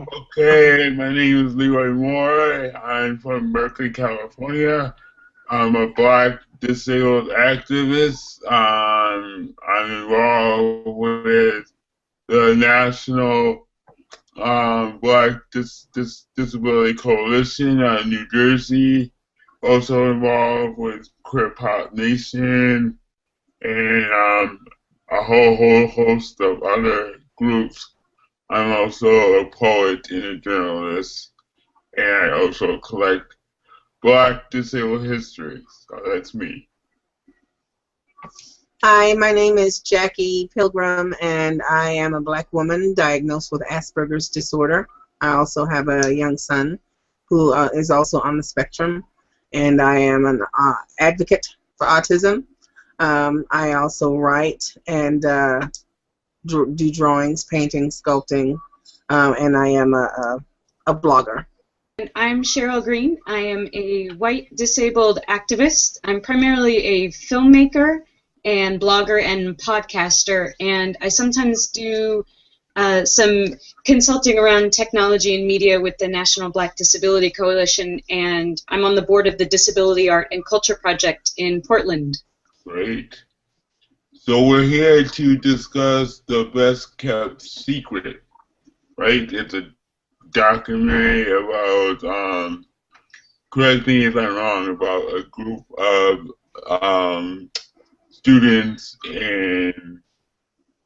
Okay, my name is Leroy Moore. I'm from Berkeley, California. I'm a Black disabled activist. I'm involved with the National Black Disability Coalition out of New Jersey. Also involved with Queer Pop Nation and a whole host of other groups. I'm also a poet and a journalist, and I also collect Black disabled history. So that's me. Hi, my name is Jackie Pilgrim, and I am a Black woman diagnosed with Asperger's disorder. I also have a young son who is also on the spectrum, and I am an advocate for autism. I also write and do drawings, painting, sculpting, and I am a blogger. I'm Cheryl Green. I am a white disabled activist. I'm primarily a filmmaker and blogger and podcaster, and I sometimes do some consulting around technology and media with the National Black Disability Coalition, and I'm on the board of the Disability Art and Culture Project in Portland. Great. So we're here to discuss The Best Kept Secret, right? It's a documentary about, correct me if I'm wrong, about a group of students in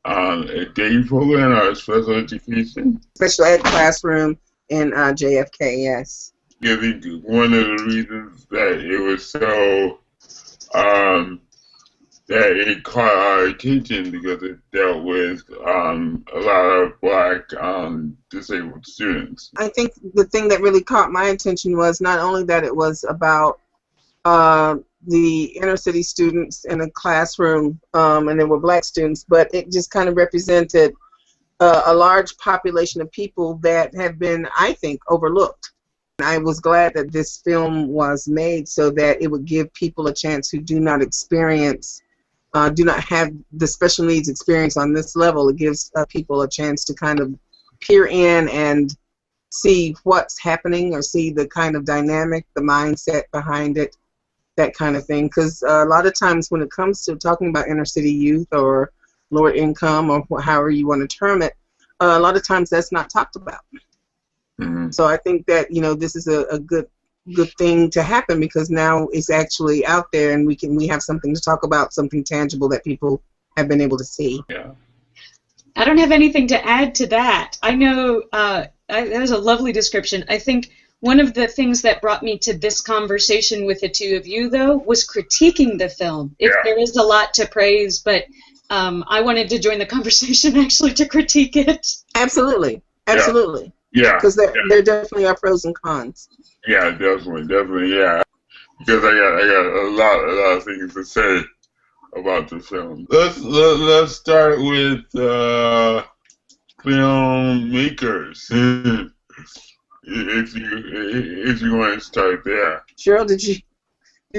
a day program or special education. Special ed classroom in JFK, yes. I think one of the reasons that it was so that it caught our attention because it dealt with a lot of Black disabled students. I think the thing that really caught my attention was not only that it was about the inner city students in a classroom, and they were Black students, but it just kind of represented a large population of people that have been, I think, overlooked. I was glad that this film was made so that it would give people a chance who do not have the special needs experience on this level. It gives people a chance to kind of peer in and see what's happening or see the kind of dynamic, the mindset behind it, that kind of thing. Because a lot of times when it comes to talking about inner city youth or lower income or however you want to term it, a lot of times that's not talked about. Mm-hmm. So I think that, this is a good thing to happen because now it's actually out there and we have something to talk about, something tangible that people have been able to see. Yeah. I don't have anything to add to that. I know that was a lovely description. I think one of the things that brought me to this conversation with the two of you, though, was critiquing the film. There is a lot to praise, but I wanted to join the conversation actually to critique it. Absolutely. Absolutely. Yeah. Because there definitely are pros and cons. Yeah, definitely, yeah. Because I got a lot of things to say about the film. Let's start with filmmakers. if you want to start there. Cheryl, did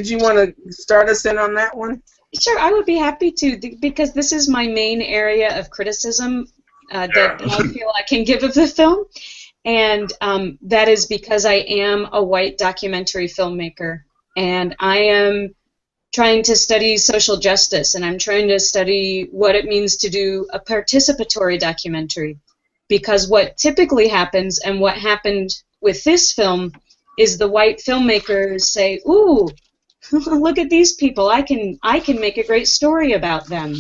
you want to start us in on that one? Sure, I would be happy to, because this is my main area of criticism that I feel I can give of the film. And that is because I am a white documentary filmmaker, and I am trying to study social justice, and I'm trying to study what it means to do a participatory documentary. Because what typically happens, and what happened with this film, is the white filmmakers say, "Ooh, look at these people! I can make a great story about them."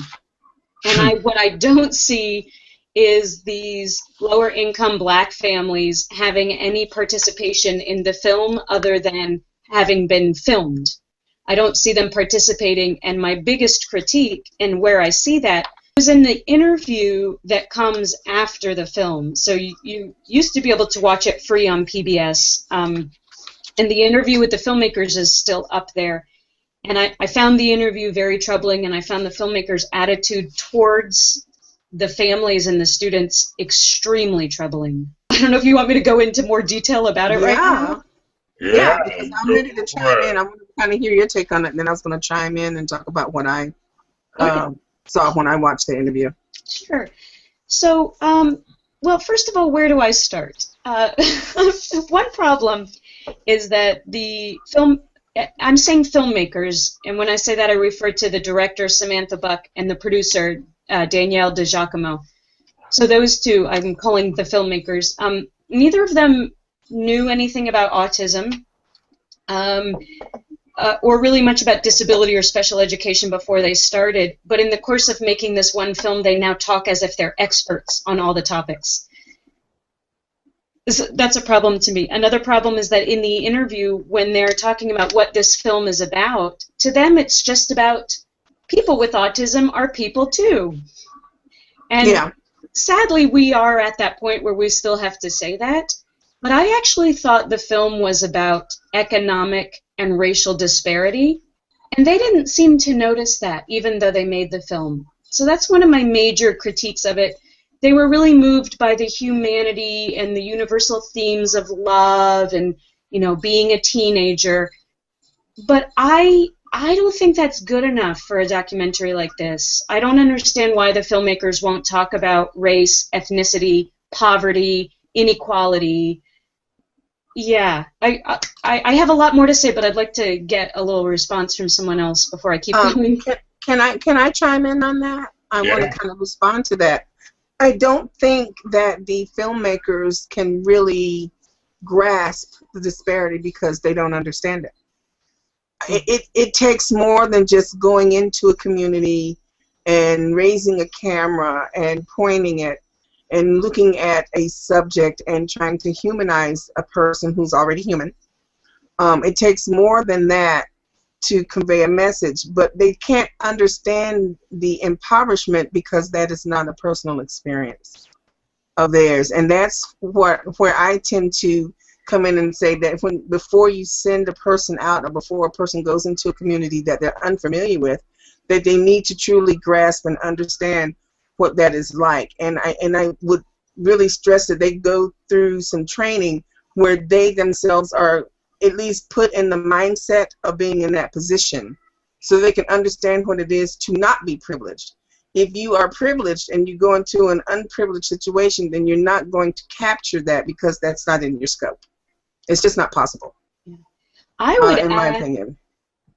And what I don't see is these lower income Black families having any participation in the film other than having been filmed. I don't see them participating, and my biggest critique and where I see that is in the interview that comes after the film. So you used to be able to watch it free on PBS, and the interview with the filmmakers is still up there. And I found the interview very troubling, and I found the filmmakers' attitude towards the families and the students extremely troubling. I don't know if you want me to go into more detail about it right now. Yeah, because I'm ready to chime in. I want to kind of hear your take on it, and then I was going to chime in and talk about what I saw when I watched the interview. Sure. So Well, first of all, where do I start? One problem is that the film, I'm saying filmmakers, and when I say that I refer to the director, Samantha Buck, and the producer, Danielle DiGiacomo. So those two I'm calling the filmmakers. Neither of them knew anything about autism or really much about disability or special education before they started, but in the course of making this one film, they now talk as if they're experts on all the topics. That's a problem to me. Another problem is that in the interview, when they're talking about what this film is about, to them it's just about people with autism are people too. And Yeah. sadly, we are at that point where we still have to say that. But I actually thought the film was about economic and racial disparity, and they didn't seem to notice that, even though they made the film. So that's one of my major critiques of it. They were really moved by the humanity and the universal themes of love and, you know, being a teenager. But I don't think that's good enough for a documentary like this. I don't understand why the filmmakers won't talk about race, ethnicity, poverty, inequality. Yeah, I have a lot more to say, but I'd like to get a little response from someone else before I keep going. Can I chime in on that? I want to kind of respond to that. I don't think that the filmmakers can really grasp the disparity because they don't understand it. It takes more than just going into a community and raising a camera and pointing it and looking at a subject and trying to humanize a person who's already human. It takes more than that to convey a message, but they can't understand the impoverishment because that is not a personal experience of theirs. And that's where I tend to come in and say that before you send a person out or before a person goes into a community that they're unfamiliar with, that they need to truly grasp and understand what that is like. And I would really stress that they go through some training where they themselves are at least put in the mindset of being in that position so they can understand what it is to not be privileged. If you are privileged and you go into an unprivileged situation, then you're not going to capture that because that's not in your scope. It's just not possible. I would in my opinion.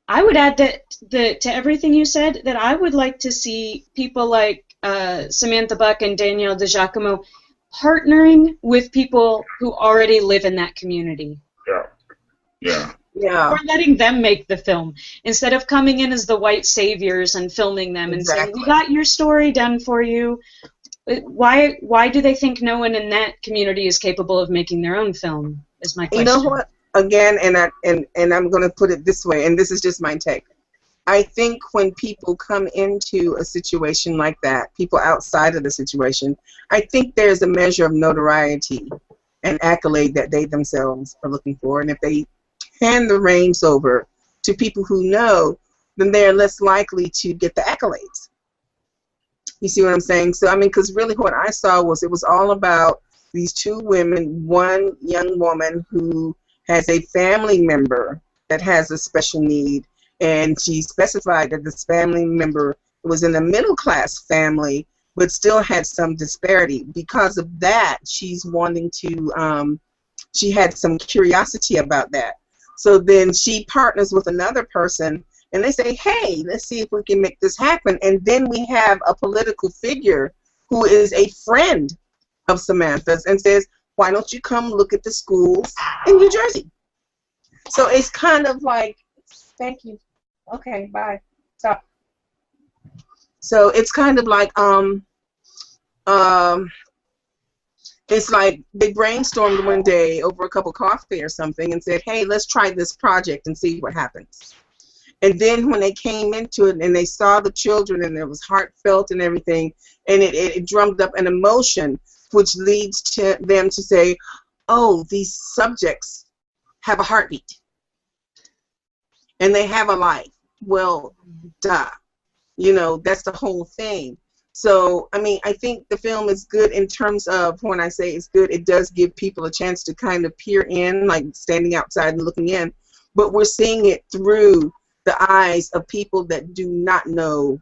I would add that to everything you said, that I would like to see people like Samantha Buck and Danielle DiGiacomo partnering with people who already live in that community. Yeah. Or letting them make the film instead of coming in as the white saviors and filming them and saying, "We got your story done for you." Why do they think no one in that community is capable of making their own film? Is my question. You know what? Again, and I'm going to put it this way, and this is just my take. I think when people come into a situation like that, people outside of the situation, I think there's a measure of notoriety and accolade that they themselves are looking for. And if they hand the reins over to people who know, then they're less likely to get the accolades. You see what I'm saying? So, I mean, because really what I saw was it was all about these two women, one young woman who has a family member that has a special need, and she specified that this family member was in a middle-class family but still had some disparity. Because of that, she's wanting to, she had some curiosity about that. So then she partners with another person, and they say, hey, let's see if we can make this happen. And then we have a political figure who is a friend of Samantha's and says, why don't you come look at the schools in New Jersey? So it's kind of like, thank you. Okay, bye. Stop. So it's kind of like, it's like they brainstormed one day over a cup of coffee or something and said, hey, let's try this project and see what happens. And then when they came into it and they saw the children and it was heartfelt and everything, and it drummed up an emotion, which leads to them to say, oh, these subjects have a heartbeat. And they have a life. Well, duh. You know, that's the whole thing. So, I mean, I think the film is good in terms of, when I say it's good, it does give people a chance to kind of peer in, like standing outside and looking in. But we're seeing it through the eyes of people that do not know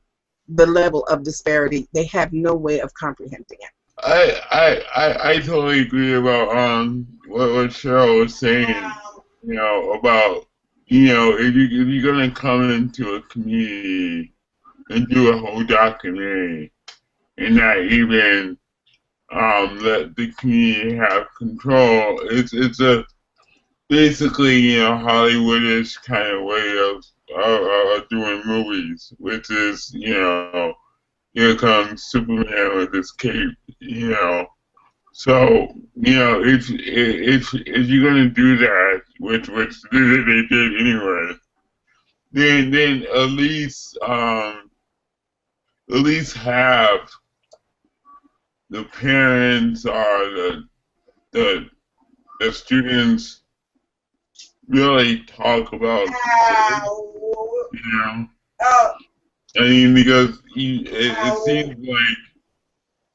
the level of disparity. They have no way of comprehending it. I totally agree about what Cheryl was saying. You know about if you're gonna come into a community and do a whole documentary and not even let the community have control, it's a basically Hollywoodish kind of way of doing movies, which is here comes Superman with his cape, So if you're gonna do that, which they did anyway, then at least have the parents or the the students really talk about this, you know. I mean, because it seems like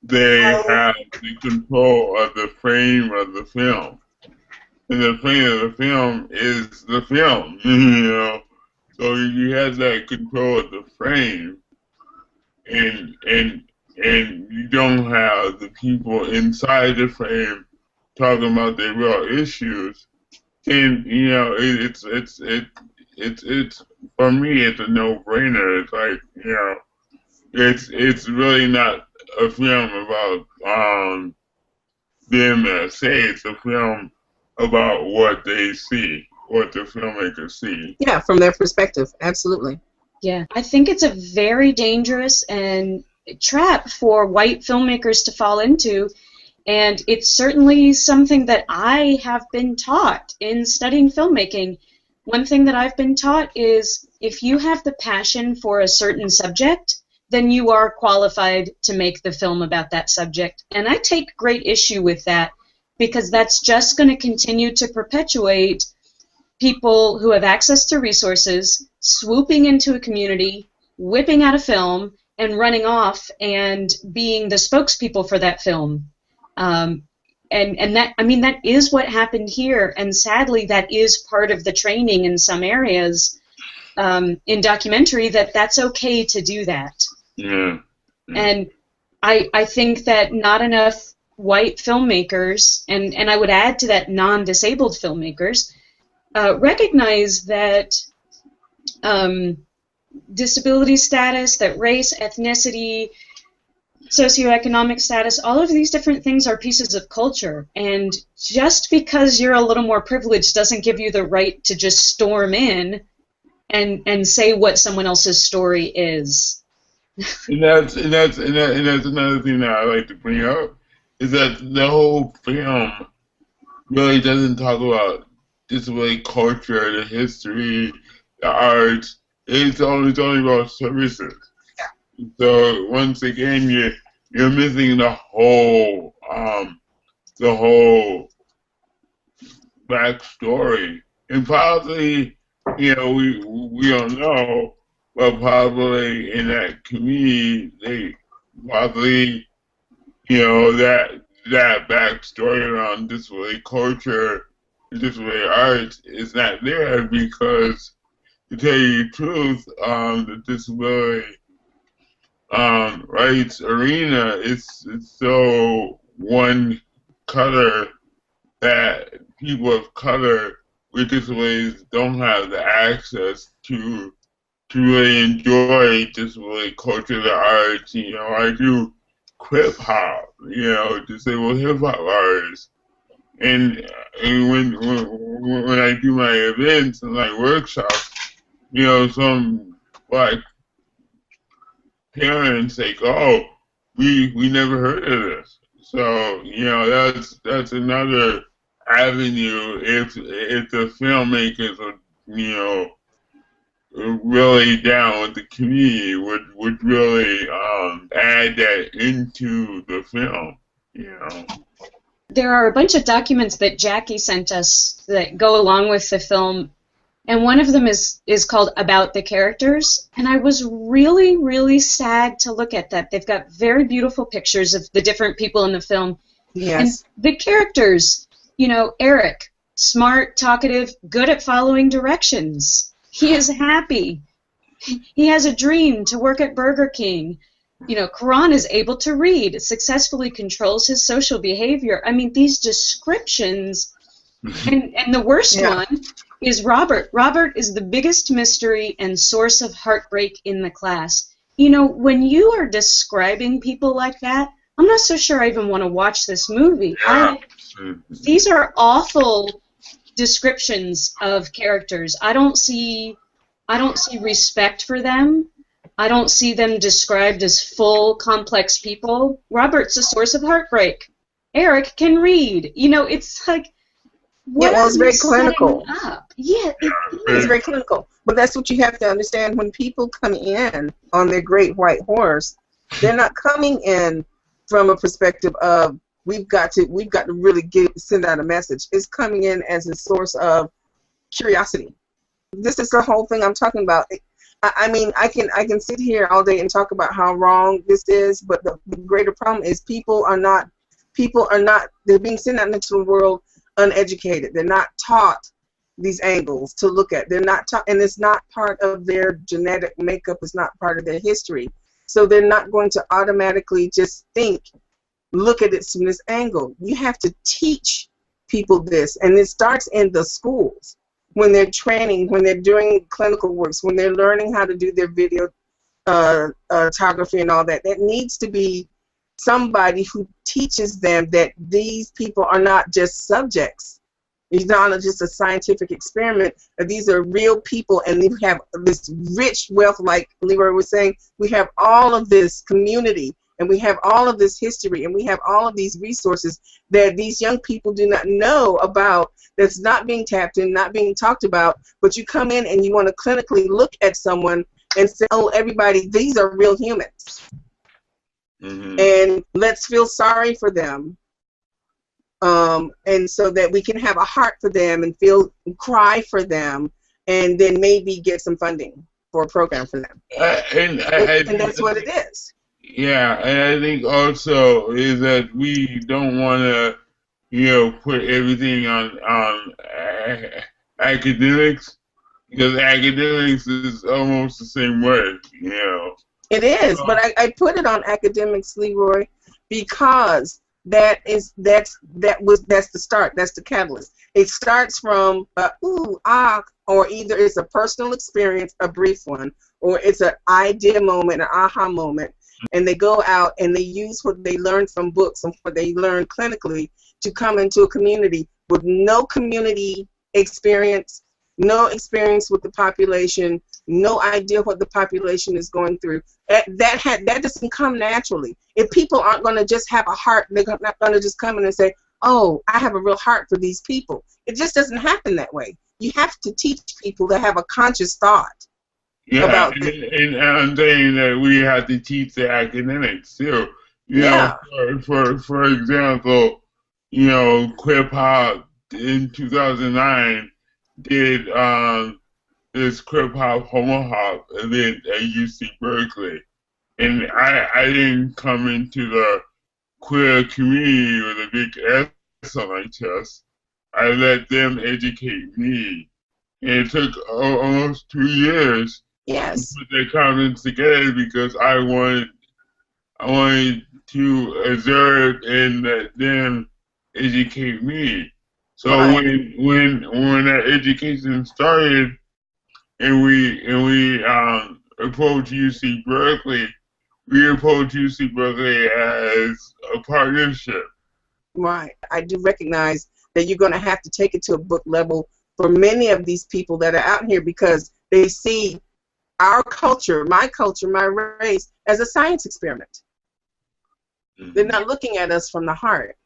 they have the control of the frame of the film. And the frame of the film is the film, So you have that control of the frame, and you don't have the people inside the frame talking about their real issues. And it's for me, it's a no-brainer. It's like it's really not a film about them say. It's a film about what they see, what the filmmakers see. Yeah, from their perspective, absolutely. Yeah, I think it's a very dangerous and trap for white filmmakers to fall into, and it's certainly something that I have been taught in studying filmmaking. One thing that I've been taught is if you have the passion for a certain subject, then you are qualified to make the film about that subject. And I take great issue with that because that's just going to continue to perpetuate people who have access to resources swooping into a community, whipping out a film, and running off and being the spokespeople for that film. And that, I mean, that is what happened here, and sadly that is part of the training in some areas in documentary, that's okay to do that. Yeah. And I think that not enough white filmmakers, and I would add to that non-disabled filmmakers, recognize that disability status, that race, ethnicity, socioeconomic status, all of these different things are pieces of culture, and just because you're a little more privileged doesn't give you the right to just storm in and say what someone else's story is. And that's another thing that I like to bring up is that the whole film really doesn't talk about disability culture, the history, the arts. It's only about services. So once again, you're missing the whole backstory, and probably we don't know, but probably in that community they probably that backstory around disability culture, disability arts is not there because, to tell you the truth, the disability rights arena is so one color that people of color with disabilities don't have the access to really enjoy disability culture, the arts. I do hip hop, disabled hip hop artists, and when I do my events and like workshops, some black parents say, "Oh, we never heard of this." So that's another avenue if the filmmakers are really down with the community would really add that into the film. There are a bunch of documents that Jackie sent us that go along with the film, and one of them is called About the Characters, and I was really, really sad to look at that. They've got very beautiful pictures of the different people in the film. Yes. And the characters, Eric, smart, talkative, good at following directions. He is happy. He has a dream to work at Burger King. Quran is able to read, successfully controls his social behavior. I mean, these descriptions, and the worst one is Robert. Robert is the biggest mystery and source of heartbreak in the class. When you are describing people like that, I'm not so sure I even want to watch this movie. These are awful descriptions of characters. I don't see respect for them. I don't see them described as full, complex people. Robert's a source of heartbreak. Eric can read. It's like, what it's very clinical. Up? Yeah, it's very clinical. But that's what you have to understand. When people come in on their great white horse, they're not coming in from a perspective of we've got to really send out a message. It's coming in as a source of curiosity. This is the whole thing I'm talking about. I mean, I can sit here all day and talk about how wrong this is, but the greater problem is people are not, they're being sent out into the world uneducated. They're not taught these angles to look at. They're not taught, and it's not part of their genetic makeup. It's not part of their history. So they're not going to automatically just look at it from this angle. You have to teach people this, and it starts in the schools. When they're training, when they're doing clinical works, when they're learning how to do their video photography and all that, that needs to be somebody who teaches them that these people are not just subjects. It's not just a scientific experiment. These are real people, and we have this rich wealth, like Leroy was saying. We have all of this community, and we have all of this history, and we have all of these resources that these young people do not know about, that's not being tapped in, not being talked about. But you come in and you want to clinically look at someone and say, oh, everybody, these are real humans. And let's feel sorry for them. And so that we can have a heart for them and cry for them, and then maybe get some funding for a program for them. And that's what it is. Yeah, and I think also is that we don't want to, put everything on academics, because academics is almost the same way, It is, but I put it on academics, Leroy, because that's the start. That's the catalyst. It starts from or either it's a personal experience, a brief one, or it's an idea moment, an aha moment, and they go out and they use what they learned from books and what they learned clinically to come into a community with no community experience, no experience with the population, no idea what the population is going through. That doesn't come naturally. If people aren't going to just have a heart, they're not going to just come in and say, oh, I have a real heart for these people. It just doesn't happen that way. You have to teach people to have a conscious thought. Yeah, and I'm saying that we have to teach the academics too. For example, Hip Hop in 2009 did this Hip Hop Homo Hop event at UC Berkeley, and I didn't come into the queer community with a big S on my chest. I let them educate me, and it took almost 2 years. Yes. To put their comments together, because I wanted to observe and let them educate me. So when that education started, and we approached UC Berkeley, we approached UC Berkeley as a partnership. Right. I do recognize that you're going to have to take it to a book level for many of these people that are out here, because they see our culture, my race, as a science experiment. They're not looking at us from the heart.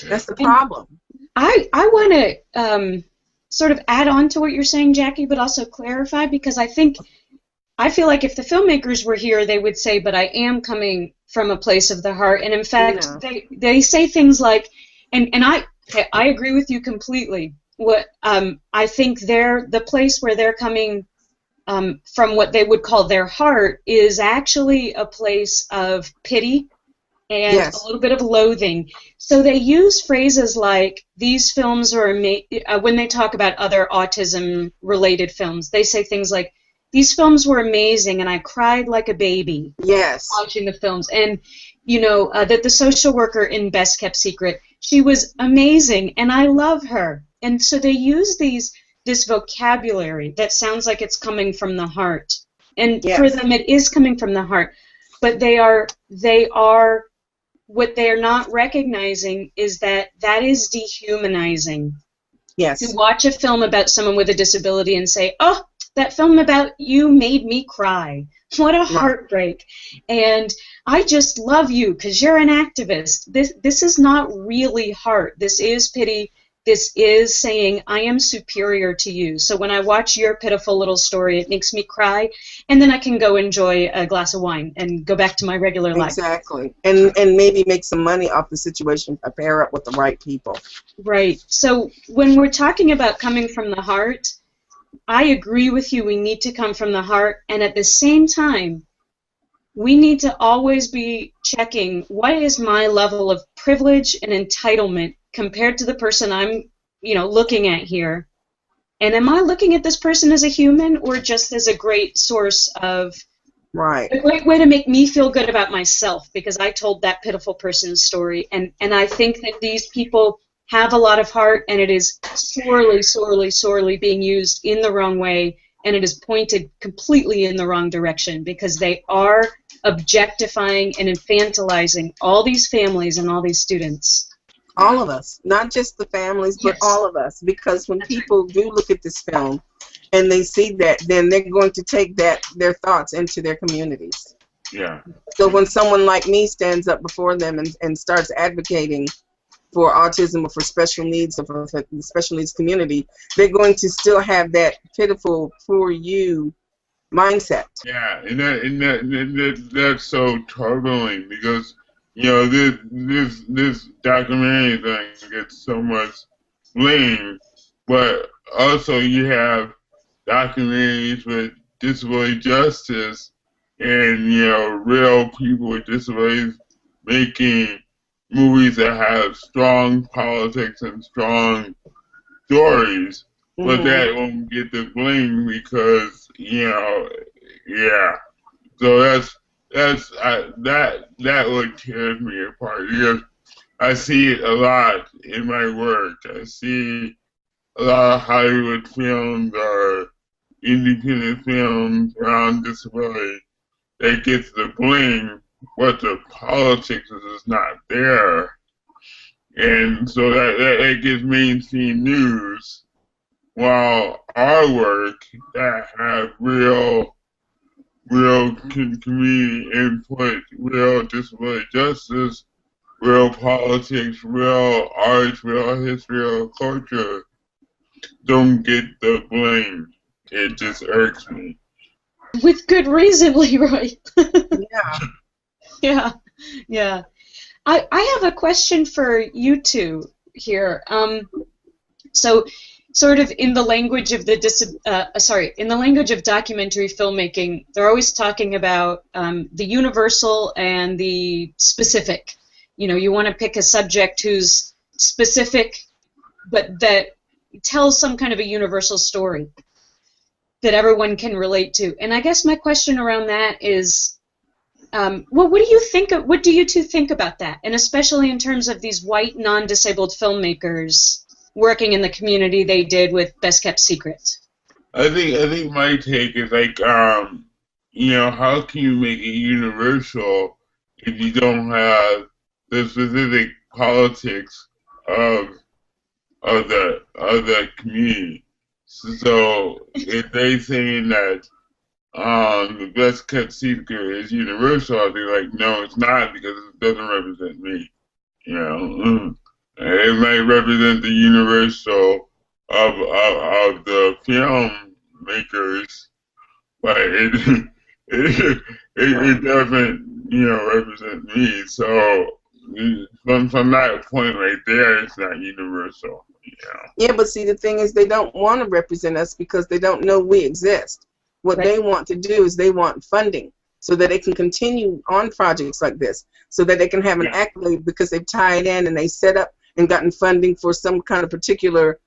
That's the problem. I want to sort of add on to what you're saying, Jackie, but also clarify, because I feel like if the filmmakers were here, they would say, but I am coming from a place of the heart. And in fact, they say things like, and I agree with you completely. What I think the place where they're coming from, what they would call their heart, is actually a place of pity and a little bit of loathing. So they use phrases like, these films are when they talk about other autism-related films, they say things like, these films were amazing, and I cried like a baby Yes. watching the films. And you know that the social worker in Best Kept Secret, she was amazing, and I love her. And so they use this vocabulary that sounds like it's coming from the heart, and Yes. for them it is coming from the heart. But they are what they are not recognizing is that is dehumanizing. Yes. To watch a film about someone with a disability and say, "Oh, that film about you made me cry. What a heartbreak. And I just love you because you're an activist." This is not really heart. This is pity. This is saying, I am superior to you. So when I watch your pitiful little story, it makes me cry, and then I can go enjoy a glass of wine and go back to my regular life. Exactly. And maybe make some money off the situation, pair up with the right people. Right. So when we're talking about coming from the heart, I agree with you. We need to come from the heart, and at the same time, we need to always be checking what is my level of privilege and entitlement compared to the person I'm, looking at here. And am I looking at this person as a human or just as a great source of Right. a great way to make me feel good about myself because I told that pitiful person's story. And I think that these people have a lot of heart, and it is sorely, sorely, sorely being used in the wrong way, and it is pointed completely in the wrong direction because they are objectifying and infantilizing all these families and all these students. All of us, not just the families, but Yes. all of us, because when people do look at this film and they see that, then they're going to take their thoughts into their communities. Yeah. So when someone like me stands up before them and starts advocating for autism or for special needs or for the special needs community, they're going to still have that pitiful, poor you mindset. Yeah, and that's so troubling because this documentary thing gets so much blame, but also you have documentaries with disability justice and real people with disabilities making movies that have strong politics and strong stories. But that won't get the blame because yeah. So that would tear me apart because I see it a lot in my work. I see a lot of Hollywood films or independent films around disability that gets the blame, but the politics is not there, and so that gets mainstream news. While our work that have real community input, real disability justice, real politics, real art, real history, real culture, don't get the blame. It just irks me. With good reason, Leroy. Yeah. Yeah. I have a question for you two here. So, sort of in the language of in the language of documentary filmmaking, they're always talking about the universal and the specific. You want to pick a subject who's specific, but that tells some kind of a universal story that everyone can relate to. And I guess my question around that is, what do you think? What do you two think about that? And especially in terms of these white, non-disabled filmmakers working in the community they did with Best Kept Secret. I think my take is like, how can you make it universal if you don't have the specific politics of the community? So if they saying that the Best Kept Secret is universal, I'll be like, no, it's not because it doesn't represent me. It may represent the universal of the filmmakers, but it doesn't represent me. So from that point right there, it's not universal. Yeah, but see, the thing is, they don't want to represent us because they don't know we exist. What they want to do is they want funding so that they can continue on projects like this, so that they can have an accolade because they've tied in and they set up and gotten funding for some kind of particular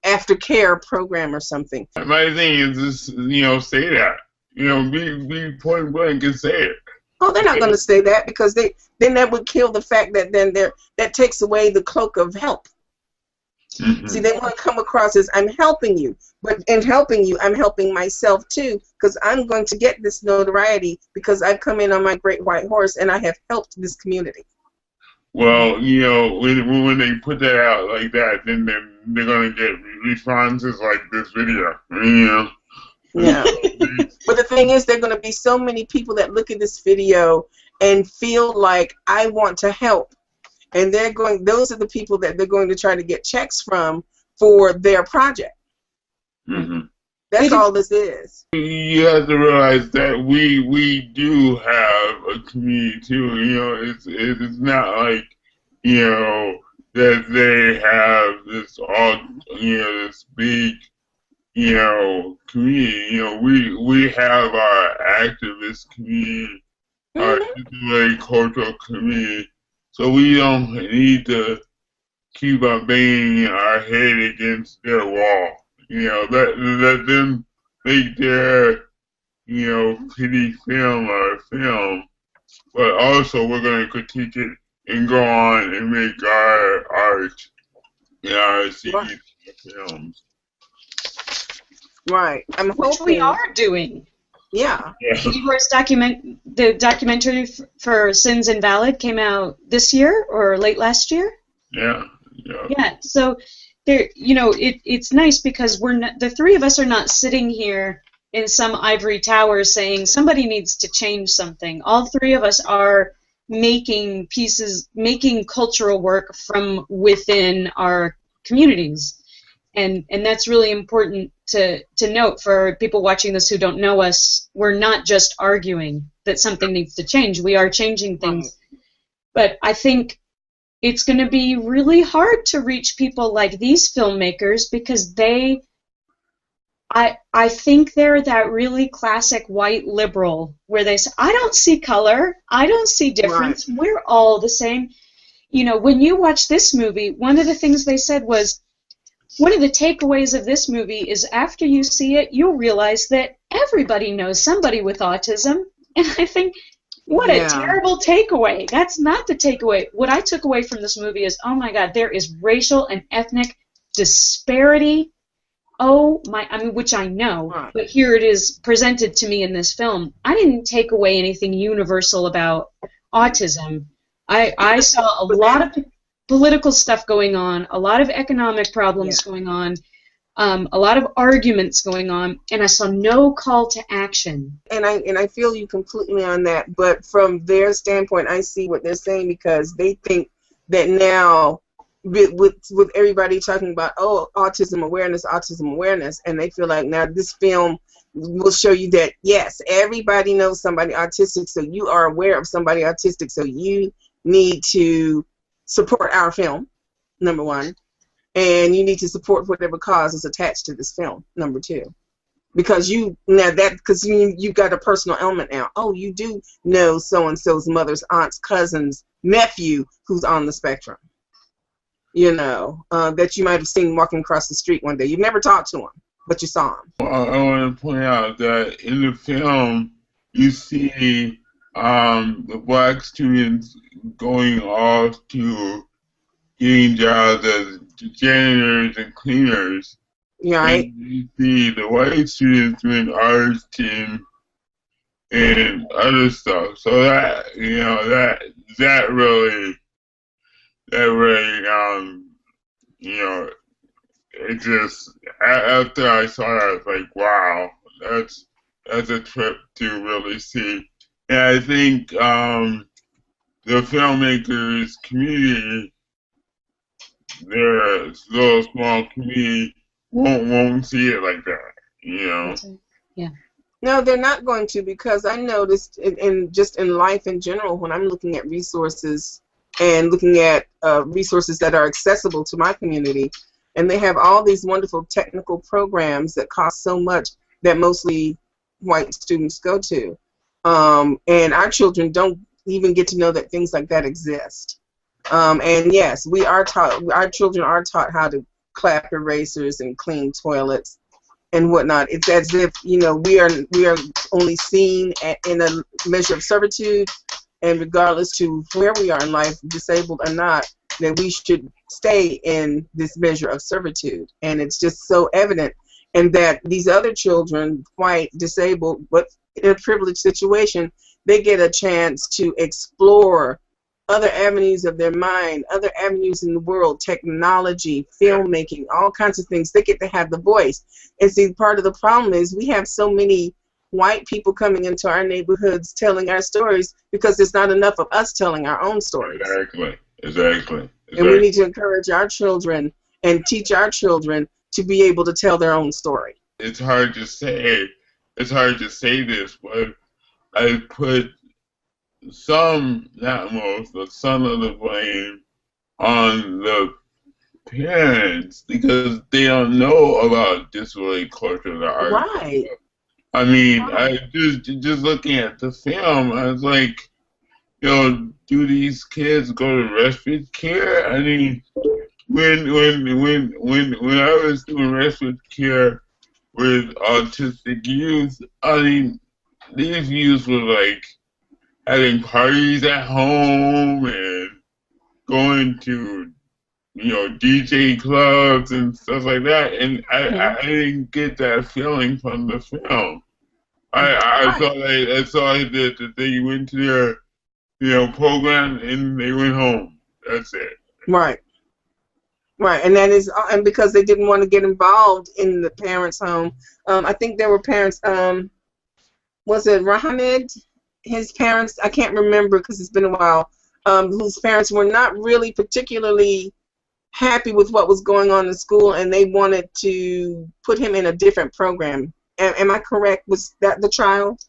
aftercare program or something. My thing is just, say that. Be point blank and say it. Oh, they're not going to say that because then that would kill the fact that that takes away the cloak of help. Mm-hmm. See, they want to come across as I'm helping you, but in helping you, I'm helping myself too, because I'm going to get this notoriety because I've come in on my great white horse and I have helped this community. Well, when they put that out like that, then they're going to get responses like this video, Yeah. But the thing is, there are going to be so many people that look at this video and feel like I want to help. And those are the people that they're going to try to get checks from for their project. Mm-hmm. That's all this is. You have to realize that we do have a community too. It's not like that they have this this big community. We have our activist community, our cultural community. So we don't need to keep on banging our head against their wall. Let them make their, pity film or film, but also we're going to critique it and go on and make our art, our CDs films. Right. I'm hoping. Which we are doing. Yeah. Leroy's the documentary for Sins Invalid came out this year or late last year. Yeah. Yeah. So there, it's nice because the three of us are not sitting here in some ivory tower saying somebody needs to change something. All three of us are making cultural work from within our communities. And that's really important to note for people watching this who don't know us. We're not just arguing that something needs to change. We are changing things. But I think it's going to be really hard to reach people like these filmmakers because I think they're that really classic white liberal where they say, I don't see color, I don't see difference, we're all the same. When you watch this movie, one of the things they said was, one of the takeaways of this movie is after you see it, you'll realize that everybody knows somebody with autism. And I think, what a terrible takeaway. That's not the takeaway. What I took away from this movie is, oh my God, there is racial and ethnic disparity. Which I know, but here it is presented to me in this film. I didn't take away anything universal about autism. I saw a lot of political stuff going on, a lot of economic problems going on, a lot of arguments going on, and I saw no call to action. And I feel you completely on that, but from their standpoint, I see what they're saying because they think that now, with everybody talking about autism awareness, and they feel like now this film will show you that yes, everybody knows somebody autistic, so you are aware of somebody autistic, so you need to support our film, number one, and you need to support whatever cause is attached to this film, number two, because you've got a personal element now. Oh, you do know so and so's mother's aunt's cousin's nephew who's on the spectrum. That you might have seen walking across the street one day. You've never talked to him, but you saw him. Well, I want to point out that in the film, you see the black students going off to getting jobs as janitors and cleaners. Yeah, right. And you see the white students doing arts and other stuff. So that that really it just, after I saw that, I was like, wow, that's a trip to really see. And I think the filmmakers community, their little small community, won't see it like that, Yeah. No, they're not going to, because I noticed just in life in general, when I'm looking at resources and looking at resources that are accessible to my community, and they have all these wonderful technical programs that cost so much that mostly white students go to. And our children don't even get to know that things like that exist. And yes, we are taught, our children are taught how to clap erasers and clean toilets and whatnot. It's as if, you know, we are only seen in a measure of servitude, and regardless to where we are in life, disabled or not, that we should stay in this measure of servitude. And it's just so evident. And that these other children, white, disabled, but in a privileged situation, they get a chance to explore other avenues of their mind, other avenues in the world, technology, filmmaking, all kinds of things. They get to have the voice. And see, part of the problem is we have so many white people coming into our neighborhoods telling our stories because there's not enough of us telling our own stories. Exactly. And we need to encourage our children and teach our children to be able to tell their own story. It's hard to say this, but I put some, not most, but some of the blame on the parents because they don't know about disability culture, the art. Right. I mean, I just looking at the film, I was like, you know, do these kids go to respite care? I mean, when I was doing respite care with autistic youth, I mean, these youths were like having parties at home and going to, you know, DJ clubs and stuff like that, and I didn't get that feeling from the film. I saw that they went to their, you know, program and they went home. That's it. Right. And that is, and because they didn't want to get involved in the parents' home. I think there were parents. Was it Mohammed? His parents, I can't remember because it's been a while. Whose parents were not really particularly happy with what was going on in school, and they wanted to put him in a different program. Am I correct? Was that the child?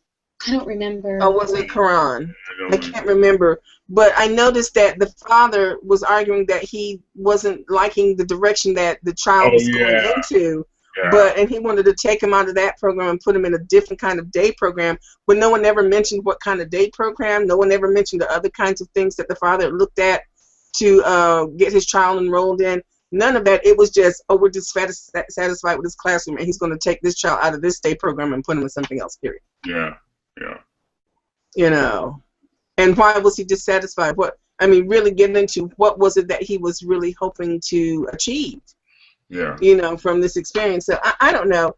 I don't remember. Or was it Quran? I can't remember. But I noticed that the father was arguing that he wasn't liking the direction that the child was going into. Yeah. And he wanted to take him out of that program and put him in a different kind of day program. But no one ever mentioned what kind of day program. No one ever mentioned the other kinds of things that the father looked at to get his child enrolled in. None of that. It was just, oh, we're just satisfied with this classroom, and he's going to take this child out of this day program and put him in something else, period. Yeah. You know. And why was he dissatisfied? Really getting into what was it that he was really hoping to achieve? Yeah. You know, from this experience. So I don't know.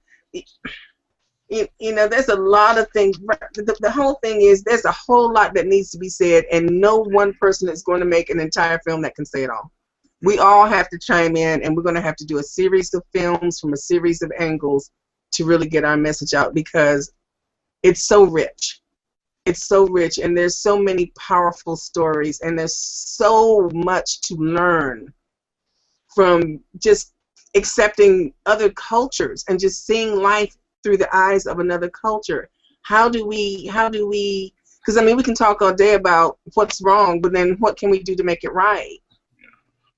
You know, there's a lot of things. The whole thing is there's a whole lot that needs to be said, and no one person is going to make an entire film that can say it all. We all have to chime in, and we're going to have to do a series of films from a series of angles to really get our message out, because it's so rich. It's so rich, and there's so many powerful stories, and there's so much to learn from just accepting other cultures and just seeing life through the eyes of another culture. How do we, because I mean, we can talk all day about what's wrong, but then what can we do to make it right?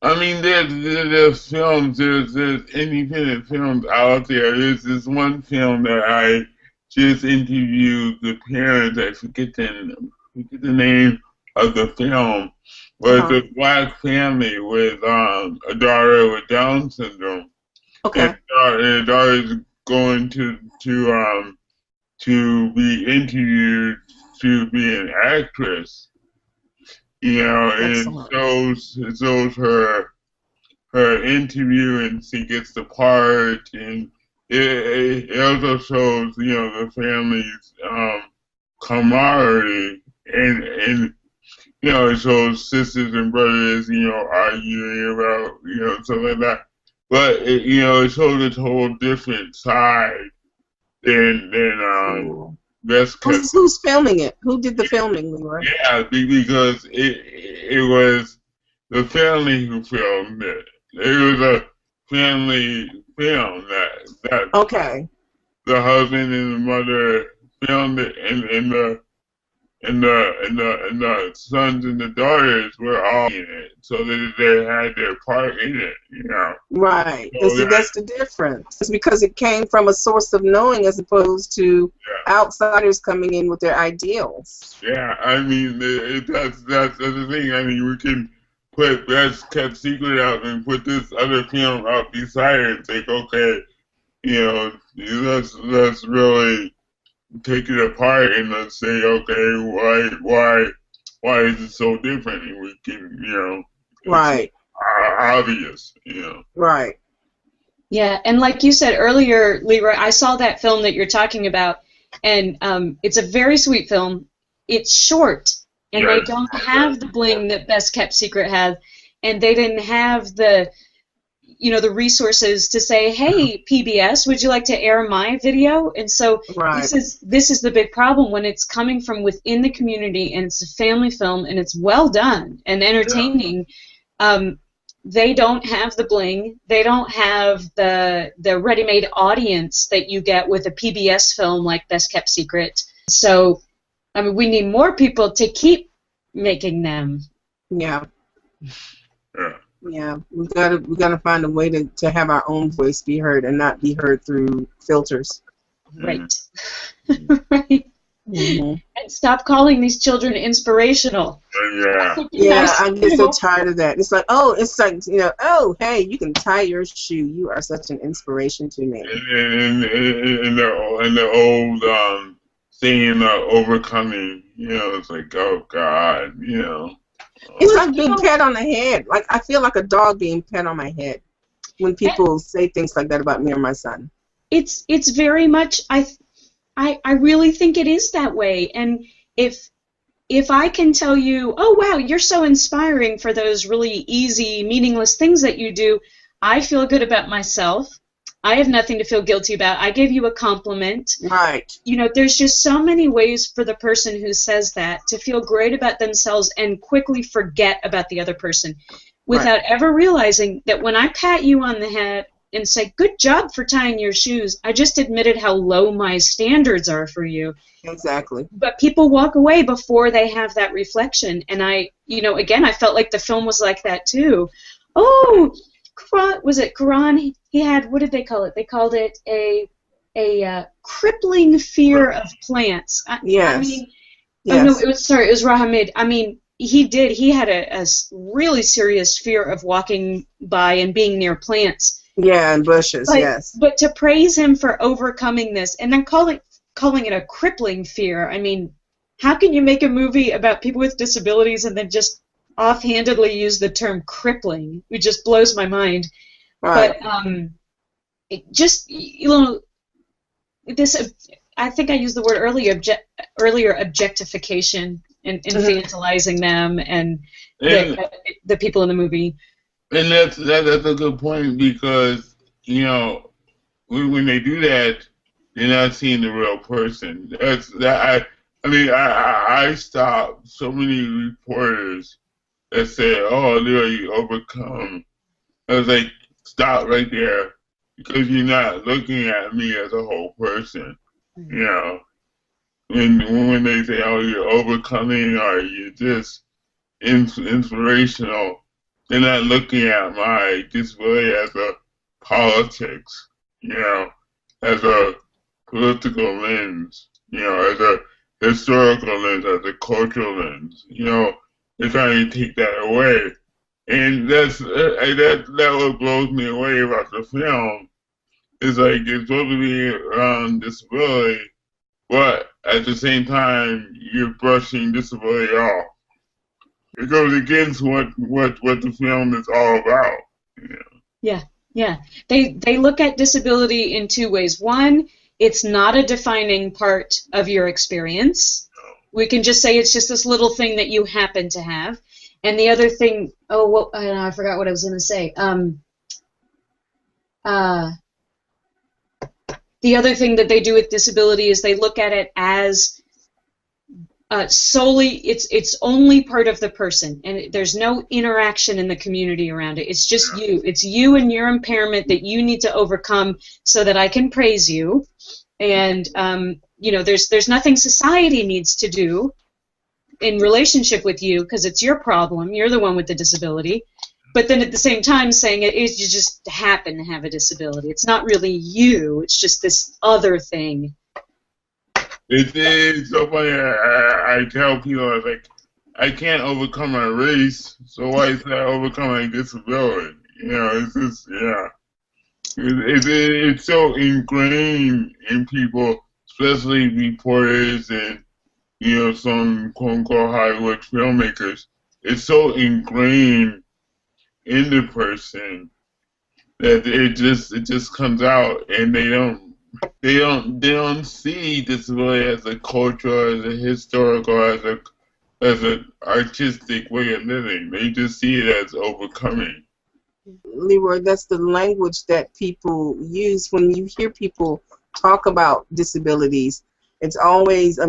I mean, there's films, there's independent films out there. There's this one film that I just interviewed the parents. I forget the name of the film. But it's a black family with a daughter with Down syndrome. Okay. And the daughter is going to be interviewed to be an actress. You know, and it shows her interview, and she gets the part, and it also shows, you know, the family's camaraderie, and you know, it shows sisters and brothers, you know, arguing about, you know, stuff like that. But you know, it shows a whole different side than Who's filming it? Who did the filming, Leroy? Yeah, because it was the family who filmed it. It was a family film that okay. The husband and the mother filmed it, and the sons and the daughters were all in it, so that they had their part in it, you know. Right. So that's the difference. It's because it came from a source of knowing as opposed to outsiders coming in with their ideals. Yeah, I mean, that's the thing. I mean, we can put Best Kept Secret out and put this other film out beside it and think, okay, let's really take it apart and let's say, okay, why is it so different? And we can, Right. it's obvious, Right. Yeah, and like you said earlier, Leroy, I saw that film that you're talking about, and it's a very sweet film. It's short, and they don't have the bling that Best Kept Secret had, and they didn't have the resources to say, hey, PBS, would you like to air my video? And so this is the big problem when it's coming from within the community and it's a family film and it's well done and entertaining. They don't have the bling. They don't have the ready-made audience that you get with a PBS film like Best Kept Secret. So, I mean, we need more people to keep making them. Yeah. Yeah, we gotta find a way to have our own voice be heard and not be heard through filters. Right. Right. Mm-hmm. And stop calling these children inspirational. Yeah, I get so tired of that. It's like, oh, hey, you can tie your shoe. You are such an inspiration to me. And the old saying overcoming, it's like, oh God, It's like being pat on the head. Like I feel like a dog being pat on my head when people say things like that about me or my son. It's very much I really think it is that way. And if I can tell you, oh wow, you're so inspiring for those really easy, meaningless things that you do, I feel good about myself. I have nothing to feel guilty about. I gave you a compliment. Right. There's just so many ways for the person who says that to feel great about themselves and quickly forget about the other person without ever realizing that when I pat you on the head and say, good job for tying your shoes, I just admitted how low my standards are for you. Exactly. But people walk away before they have that reflection. And again, I felt like the film was like that too. Oh, was it Quran? He had, what did they call it? They called it a crippling fear of plants. Yes. I mean, yes. Oh no, it was Rahamid. I mean, he had a really serious fear of walking by and being near plants. Yeah, and bushes, yes. But to praise him for overcoming this and then calling it a crippling fear, I mean, how can you make a movie about people with disabilities and then just offhandedly use the term crippling? It just blows my mind. Right. But it just, this, I think I used the word earlier, objectification and infantilizing them and the people in the movie. And that's a good point because, when they do that, you're not seeing the real person. I stop so many reporters that say, oh, Leroy, you overcome. I was like, stop right there because you're not looking at me as a whole person. When they say, oh, you're overcoming or you're just inspirational, they're not looking at my disability as a politics, as a political lens, as a historical lens, as a cultural lens. They're trying to take that away. And that's what blows me away about the film. It's like it's supposed to be around disability, but at the same time you're brushing disability off. It goes against what the film is all about. Yeah. They look at disability in two ways. One, it's not a defining part of your experience. We can just say it's just this little thing that you happen to have. And the other thing, I forgot what I was going to say. The other thing that they do with disability is they look at it as solely, it's only part of the person, and there's no interaction in the community around it. It's just you. It's you and your impairment that you need to overcome so that I can praise you. And there's nothing society needs to do in relationship with you because it's your problem. You're the one with the disability. But then at the same time saying you just happen to have a disability. It's not really you. It's just this other thing. It's so funny. I tell people, I was like, I can't overcome my race, so why should I overcome my disability? You know, it's just, yeah. It's so ingrained in people, especially reporters and, you know, some quote-unquote Hollywood filmmakers. It's so ingrained in the person that it just comes out, and they don't see disability as a cultural, as a historical, as an artistic way of living. They just see it as overcoming. Leroy, that's the language that people use when you hear people talk about disabilities. It's always a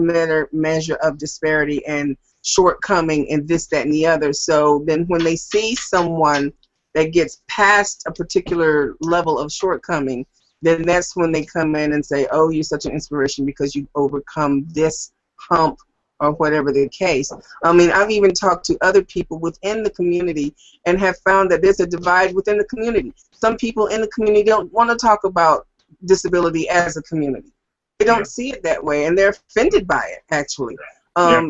measure of disparity and shortcoming and this, that, and the other. So then when they see someone that gets past a particular level of shortcoming, then that's when they come in and say, oh, you're such an inspiration because you've overcome this hump or whatever the case. I mean, I've even talked to other people within the community and have found that there's a divide within the community. Some people in the community don't want to talk about disability as a community. They don't see it that way, and they're offended by it, actually.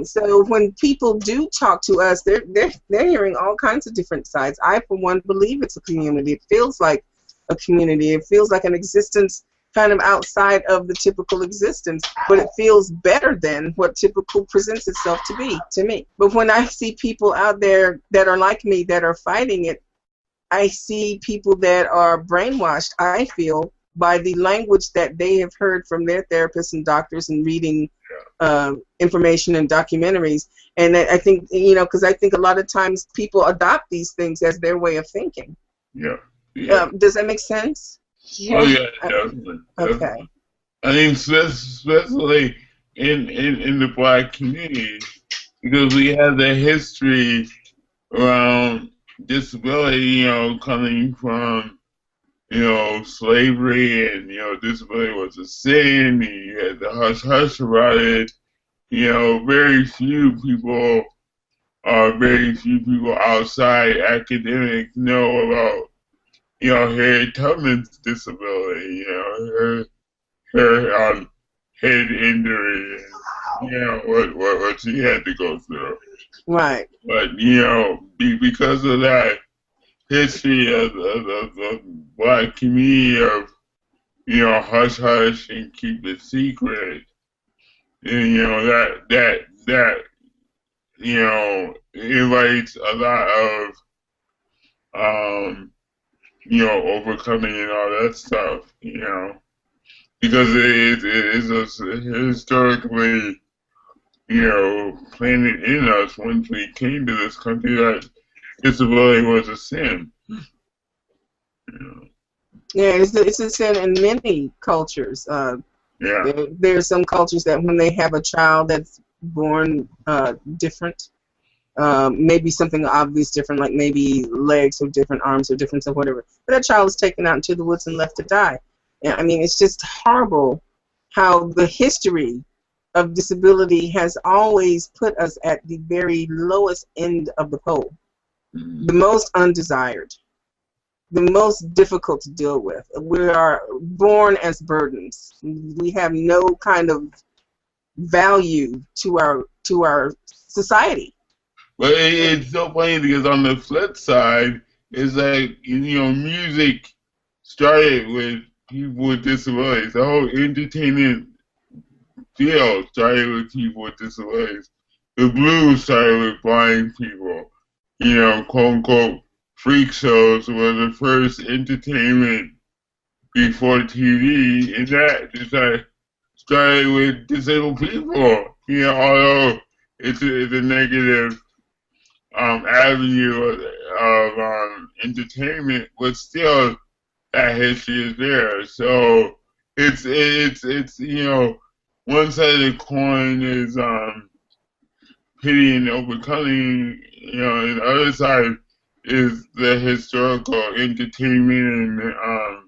So when people do talk to us, they're hearing all kinds of different sides. I, for one, believe it's a community. It feels like a community. It feels like an existence kind of outside of the typical existence, but it feels better than what typical presents itself to be to me. But when I see people out there that are like me, that are fighting it, I see people that are brainwashed, I feel, by the language that they have heard from their therapists and doctors and reading information and documentaries. And I think, you know, because I think a lot of times people adopt these things as their way of thinking. Does that make sense? Oh yeah, definitely. Okay. I mean, especially in the Black community, because we have the history around disability, you know, coming from, you know, slavery, and, you know, disability was a sin, and you had the hush-hush about it. You know, very few people outside academics know about, you know, Harriet Tubman's disability, you know, her head injury, and, you know, what she had to go through. Right. But, you know, because of that history of the Black community of, you know, hush hush and keep it secret, and, you know, that you know, invites a lot of you know, overcoming and all that stuff, you know, because it is historically, you know, planted in us once we came to this country that disability was a sin. You know. Yeah, it's a sin in many cultures. There's some cultures that when they have a child that's born different, maybe something obvious different, like maybe legs or different, arms or different, or whatever, but that child is taken out into the woods and left to die. Yeah, I mean, it's just horrible how the history of disability has always put us at the very lowest end of the pole, the most undesired, the most difficult to deal with. We are born as burdens. We have no kind of value to our society. But it's so funny because on the flip side, it's like, you know, music started with people with disabilities. The whole entertainment field started with people with disabilities. The blues started with blind people. You know, quote unquote, freak shows were the first entertainment before TV, and that just started with disabled people. You know, although it's a negative avenue of entertainment, but still that history is there. So it's you know, one side of the coin is pity and overcoming, you know, and the other side is the historical entertainment and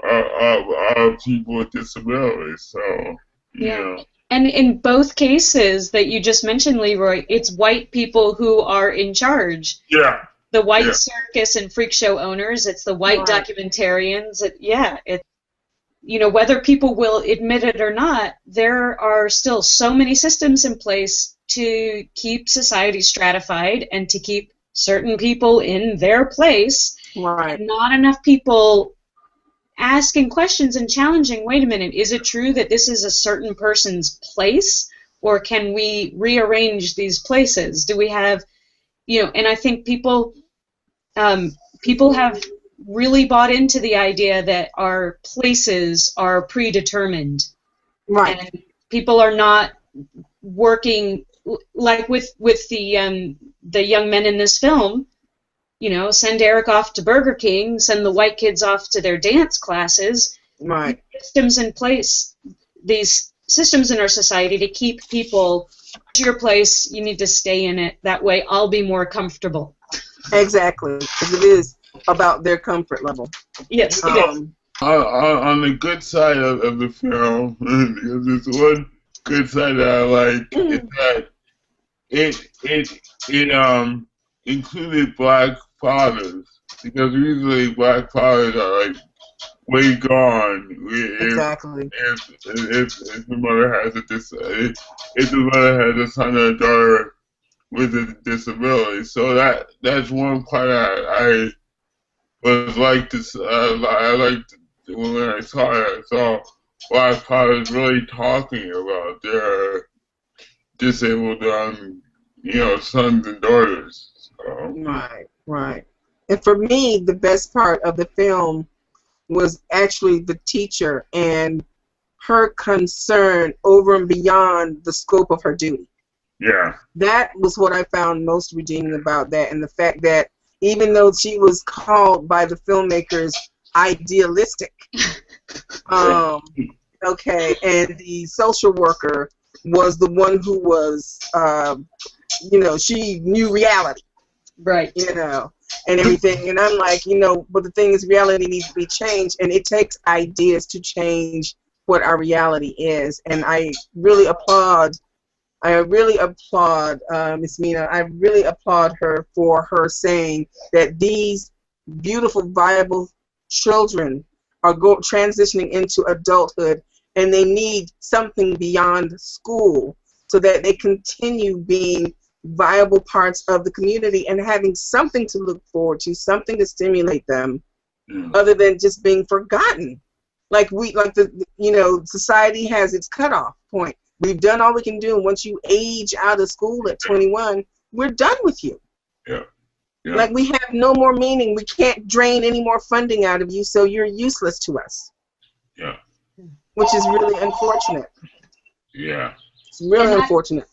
of people with disabilities. So you know. And in both cases that you just mentioned, Leroy, it's white people who are in charge. Yeah. The white circus and freak show owners. It's the white documentarians. It's, you know, whether people will admit it or not, there are still so many systems in place to keep society stratified and to keep certain people in their place, Right. and not enough people asking questions and challenging, wait a minute, is it true that this is a certain person's place, or can we rearrange these places? Do we have, and I think people have really bought into the idea that our places are predetermined. Right. And people are not working, like with the young men in this film, send Eric off to Burger King, send the white kids off to their dance classes. Right. Systems in place, these systems in our society to keep people to your place, you need to stay in it. That way I'll be more comfortable. Exactly. Because it is about their comfort level. Yes, it is. On the good side of the film, there's one good side that I like, is that it included black fathers, because usually black fathers are like way gone. Exactly. If the mother has if the mother has a son or a daughter with a disability, so that's one part I was like this. I liked when I saw it. I saw black fathers really talking about their disabled sons and daughters. So. Right, right. And for me, the best part of the film was actually the teacher and her concern over and beyond the scope of her duty. Yeah. That was what I found most redeeming about that, and the fact that even though she was called by the filmmakers idealistic, okay, and the social worker was the one who was, she knew reality. Right. And everything. And I'm like, but the thing is, reality needs to be changed, and it takes ideas to change what our reality is. And I really applaud Miss Mino. I really applaud her for her saying that these beautiful, viable children are transitioning into adulthood, and they need something beyond school so that they continue being viable parts of the community and having something to look forward to, something to stimulate them, other than just being forgotten. Society has its cutoff point. We've done all we can do, and once you age out of school at 21, we're done with you. Yeah. Yeah. Like, we have no more meaning. We can't drain any more funding out of you, so you're useless to us. Yeah. Which is really unfortunate. Yeah. It's really unfortunate.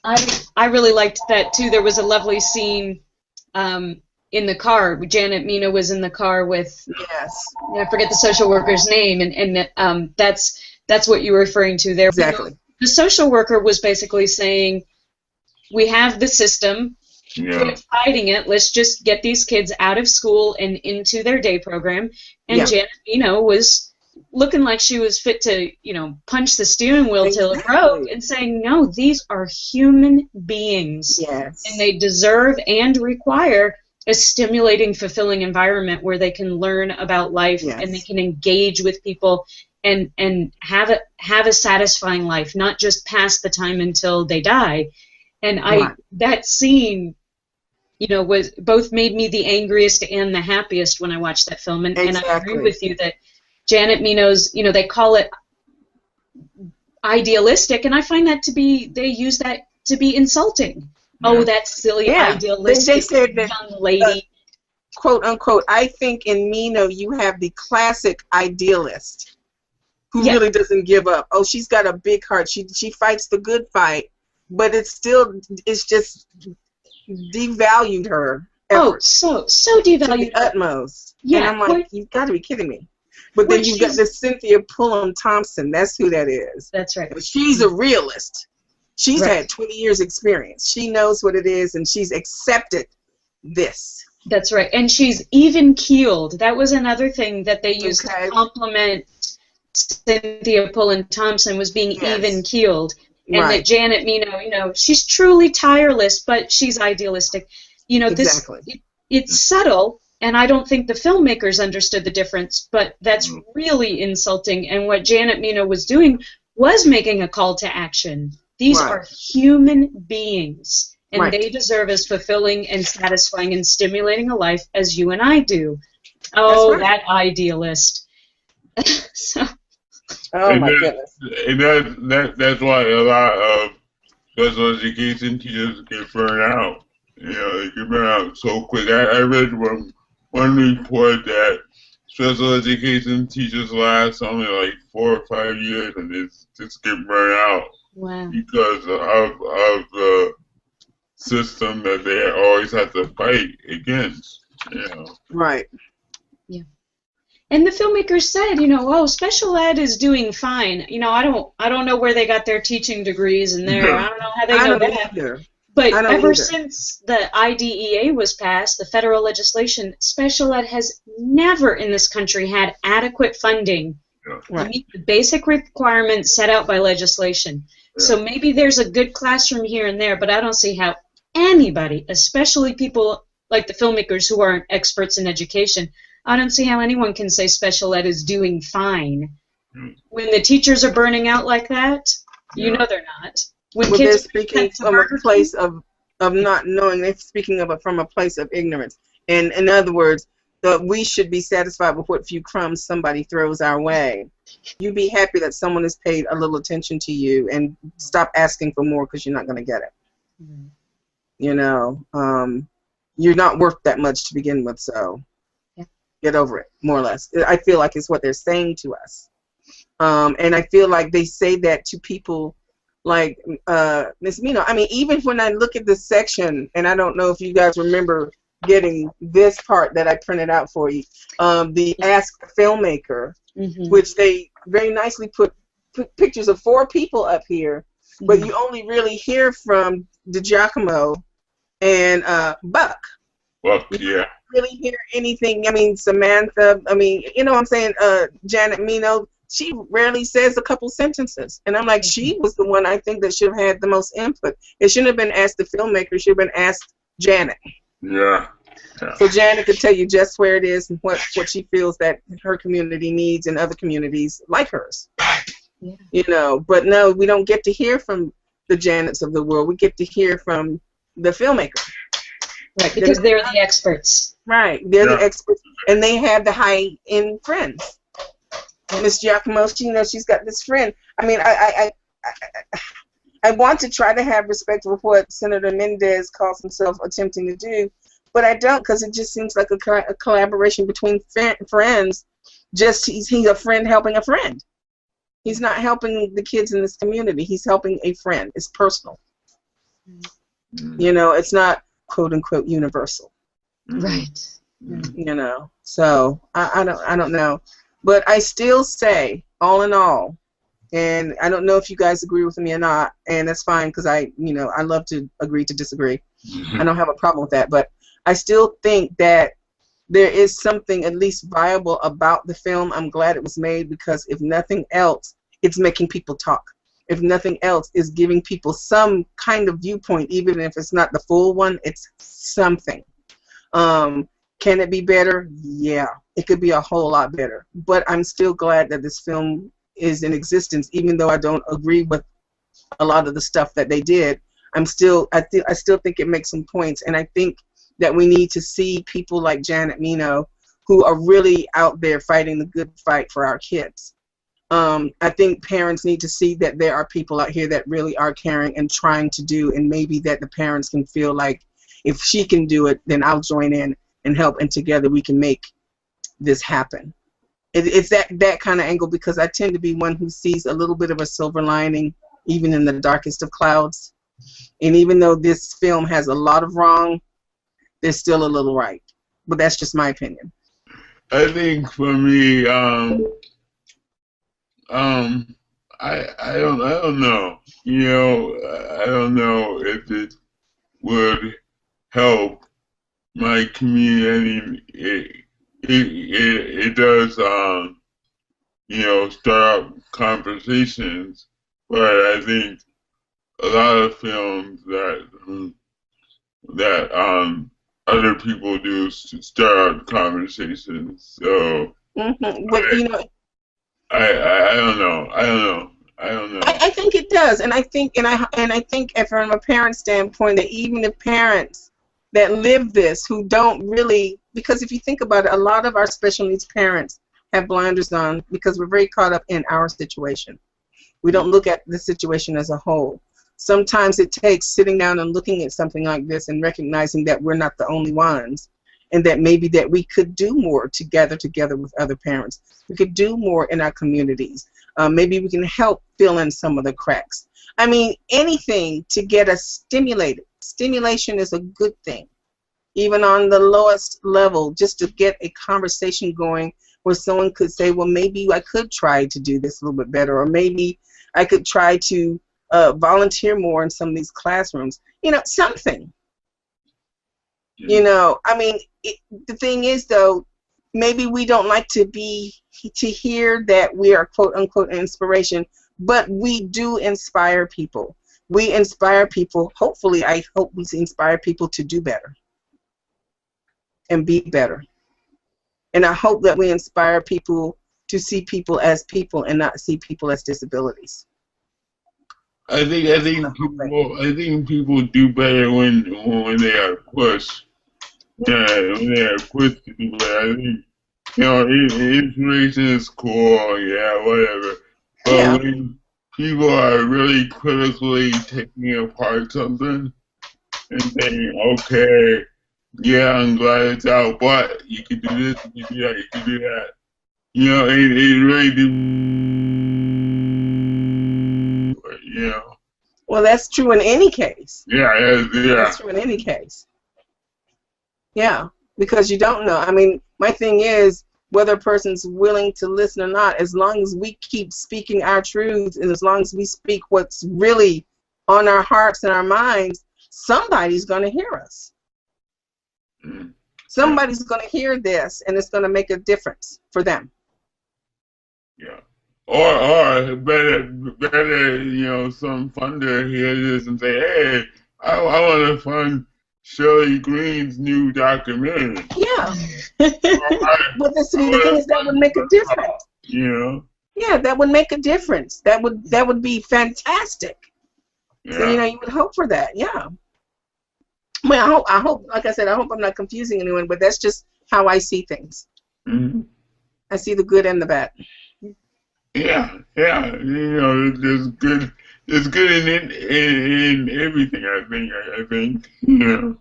I really liked that too. There was a lovely scene in the car. Janet Mino was in the car with, I forget the social worker's name, and that's what you were referring to there. Exactly. The social worker was basically saying, we have the system, quit fighting it, let's just get these kids out of school and into their day program. And Janet Mino was looking like she was fit to, punch the steering wheel till it broke, and saying, no, these are human beings. Yes. And they deserve and require a stimulating, fulfilling environment where they can learn about life and they can engage with people and have a satisfying life, not just pass the time until they die. And that scene, was both made me the angriest and the happiest when I watched that film. And I agree with you that Janet Mino's, they call it idealistic, and I find that they use that to be insulting. Yeah. Oh, that silly idealistic they said that, young lady. Quote unquote, I think in Mino you have the classic idealist who really doesn't give up. Oh, she's got a big heart. She fights the good fight, but it's just devalued her efforts. Oh, so devalued. To the utmost. Yeah. And I'm like, you've got to be kidding me. But then you've got this Cynthia Pullum Thompson. That's who that is. That's right. She's a realist. She's had 20 years experience. She knows what it is, and she's accepted this. That's right. And she's even-keeled. That was another thing that they used to compliment Cynthia Pullum Thompson, was being even-keeled. And that Janet Mino, she's truly tireless, but she's idealistic. It's subtle. And I don't think the filmmakers understood the difference, but that's really insulting. And what Janet Mino was doing was making a call to action. These Right. are human beings, and Right. they deserve as fulfilling and satisfying and stimulating a life as you and I do. That's Oh, right. that idealist. So, Oh And my that, goodness. that's why a lot of special education teachers get burned out. You know, they get burned out so quick. I read one report that special education teachers last only like 4 or 5 years and just get burned out wow. because of the system that they always have to fight against. You know. Right. Yeah. And the filmmakers said, oh, special ed is doing fine. I don't know where they got their teaching degrees and I don't know how they I know don't that. either. But I don't ever either. since the IDEA was passed, the federal legislation, special ed has never in this country had adequate funding to Right. meet the basic requirements set out by legislation. Yeah. So maybe there's a good classroom here and there, but I don't see how anybody, especially people like the filmmakers who aren't experts in education, I don't see how anyone can say special ed is doing fine. When the teachers are burning out like that, you know they're not. When Well, kids they're are being speaking sent to from a Burger place King, of not knowing. They're speaking of it from a place of ignorance. And in other words, we should be satisfied with what few crumbs somebody throws our way. You be happy that someone has paid a little attention to you and stop asking for more because you're not going to get it. Mhm. You're not worth that much to begin with, so get over it, more or less. I feel like it's what they're saying to us. And I feel like they say that to people like Miss Mino. I mean, even when I look at this section, and I don't know if you guys remember getting this part that I printed out for you, the Ask the Filmmaker, which they very nicely put pictures of 4 people up here, but you only really hear from DiGiacomo and Buck. Well, yeah. Really hear anything. I mean, Samantha, I mean, what I'm saying, Janet Mino, she rarely says a couple sentences. And I'm like, she was the one I think that should have had the most input. It shouldn't have been asked the filmmaker, it should have been asked Janet. Yeah. So Janet could tell you just where it is and what she feels that her community needs and other communities like hers. Yeah. But no, we don't get to hear from the Janets of the world. We get to hear from the filmmaker. Right, because they're the experts. Right, they're the experts, and they have the high-end friends. Miss Giacomo, she's got this friend. I mean, I want to try to have respect for what Senator Mendez calls himself attempting to do, but I don't, because it just seems like a collaboration between friends. Just he's a friend helping a friend. He's not helping the kids in this community. He's helping a friend. It's personal. It's not quote unquote universal. Right. So I don't know, but I still say, all in all, and I don't know if you guys agree with me or not, and that's fine, because I love to agree to disagree. I don't have a problem with that, but I still think that there is something at least viable about the film. I'm glad it was made, because if nothing else, it's making people talk. If nothing else, is giving people some kind of viewpoint, even if it's not the full one, it's something. Can it be better? Yeah, it could be a whole lot better. But I'm still glad that this film is in existence, even though I don't agree with a lot of the stuff that they did. I still think it makes some points, and I think that we need to see people like Janet Mino, who are really out there fighting the good fight for our kids. I think parents need to see that there are people out here that really are caring and trying to do, and maybe that the parents can feel like, if she can do it, then I'll join in and help, and together we can make this happen. It's that kind of angle, because I tend to be one who sees a little bit of a silver lining even in the darkest of clouds. And even though this film has a lot of wrong, there's still a little right. But that's just my opinion. I think for me, I don't know. I don't know if it would help my community. It does start up conversations, but I think a lot of films that other people do start up conversations. So But I don't know. I don't know. I think it does, and I think from a parent standpoint that even the parents that live this who don't really, because if you think about it, a lot of our special needs parents have blinders on because we're very caught up in our situation. We don't look at the situation as a whole. Sometimes it takes sitting down and looking at something like this and recognizing that we're not the only ones, and that maybe that we could do more together with other parents. We could do more in our communities. Maybe we can help fill in some of the cracks. I mean, anything to get us stimulated. Stimulation is a good thing. Even on the lowest level, just to get a conversation going where someone could say, well, maybe I could try to do this a little bit better, or maybe I could try to volunteer more in some of these classrooms. You know, something. You know, I mean, the thing is, though, maybe we don't like to hear that we are quote unquote inspiration, but we do inspire people. We inspire people. Hopefully, I hope we inspire people to do better and be better. And I hope that we inspire people to see people as people and not see people as disabilities. I think people do better when they are pushed. Yeah, when they are pushed to do better. I think, you know, inspiration is cool, yeah, whatever. But when people are really critically taking apart something and saying, okay, yeah, I'm glad it's out, but you can do this, you can do that, you can do that. You know, it really do, you know. Well, that's true in any case. Yeah. That's true in any case. Yeah, because you don't know. I mean, my thing is, whether a person's willing to listen or not, as long as we keep speaking our truths and as long as we speak what's really on our hearts and our minds, somebody's going to hear us. Somebody's going to hear this, and it's going to make a difference for them. Yeah. Or better, you know, some funder hears this and say, hey, I want to fund Cheryl Green's new documentary. Yeah. But the thing is, that would make a difference. You know? Yeah, that would make a difference. That would be fantastic. Yeah. So, you know, you would hope for that. Yeah. Well, I hope, like I said, I hope I'm not confusing anyone, but that's just how I see things. Mm-hmm. I see the good and the bad. Yeah. You know, there's good in everything. I think. Yeah.